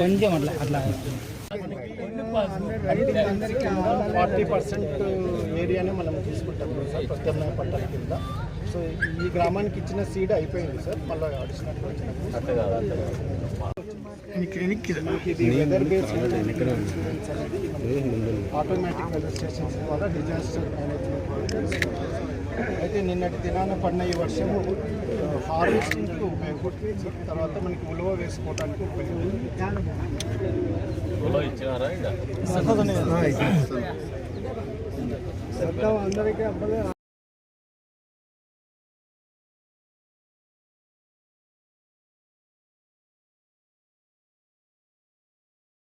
కొంచెం అట్లా అట్లా 40% ఏరియానే మనం తీసుకుంటాం సార్ ప్రత్యామ్నాయ పంటల కింద. సో ఈ గ్రామానికి ఇచ్చిన సీడ్ అయిపోయింది సార్, మళ్ళీ అడిషనల్ వెదర్ బేస్డ్ ఇన్సూరెన్స్ అనేది ఆటోమేటిక్ వెదర్ స్టేషన్స్ ద్వారా డిజాస్టర్ మేనేజ్మెంట్. అయితే నిన్నటి దినాన పడిన ఈ వర్షము హార్వెస్టింగ్కి ఉపయోగపడుతుంది, తర్వాత మనకి ఉలువ వేసుకోవడానికి ఉపయోగపడుతుంది. అందరికీ